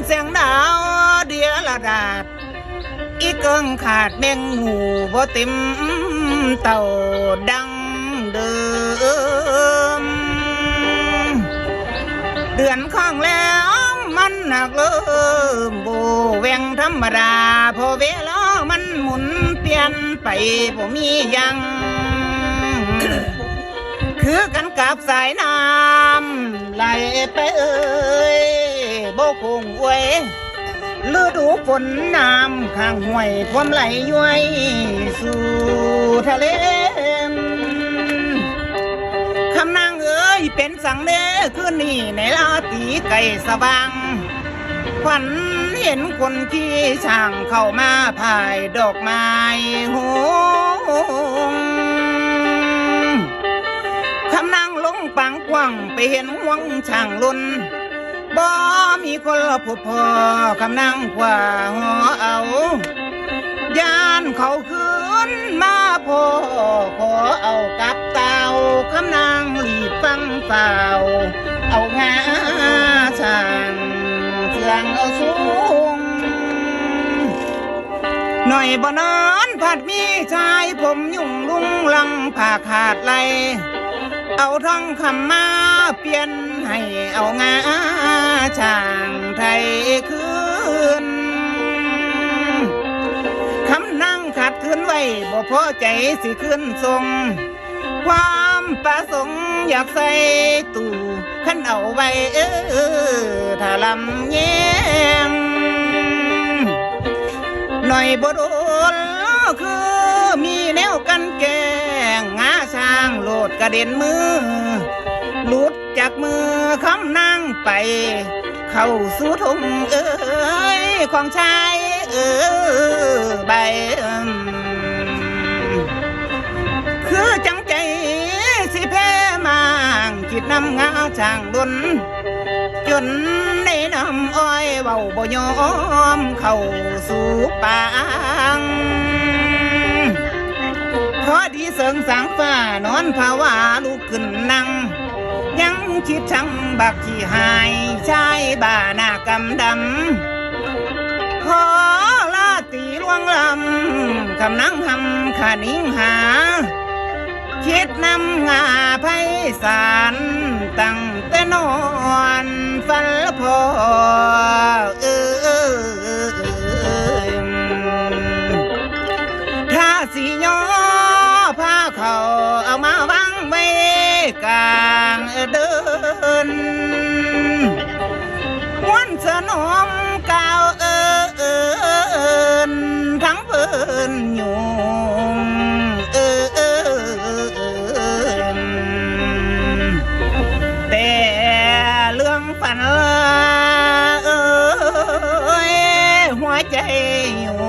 แสงดาวเดียละดาดอีเกิงขาดแมงหมูบ่เต็มเต่าดังเดิมเดือนข้างแล้วมันหนักเริ่มโบแวงธรรมดาพอเวลามันหมุนเปลี่ยนไปบ่มียัง คือกันกับสายน้ำไหลไปบ่คงอวยฤดูฝนน้ำข้างห้วยท่วมไหลย้วยสู่ทะเลคำนางเอ๋ยเป็นสังเด้คืนนี้ในราตรีไก่สว่างขวัญเห็นคนขี่ช่างเข้ามาพายดอกไม้โหคำนางลงปังกว้างไปเห็นห่วงช่างลุนบ่มีคนพบพอคำนางกว่าหอเอายานเขาคืนมาพอขอเอากับเต่าคำนางรีบฟังเฝ้าเอางาช่างเครื่องเอาสูงหน่อยบ่นานผัดมีชายผมยุ่งลุงลังผ่าขาดไหลเอาทองคำมาเปลี่ยนให้เอางาช่างไทยคืนคำนั่งขัดคืนไว้บ่พอใจสิคืนทรงความประสงค์อยากใส่ตู้ขันเอาไว้ถ้าลำแยงหน่อยบ่โดนคือมีแนวกันแกงงาช้างโลดกระเด็นมือหลุดจากมือคำนั่งไปเข้าสู่ทงของชายใบคือจังใจสิแพ้มางคิดนำงาช่างดนจนได้นำอ้อยเบาบ่ยอมเข้าสู่ปางพอดีเสริงสางฟ้านอนภาวะลุกขึ้นนั่งยังคิดช่างบักขี้หายชายบ้าหน้ากำดำขอลาตีลวงลำคำนั่งหำขานิ่งหาคิดนำงาไพศาลตั้งแต่นอนฝันละพอถ้าสิย่อพาเขาเอามาวางไว้กลางเดินวันสนมกล่าวทั้งเพิ่นอยู่แต่เรื่องฝันหัวใจอยู่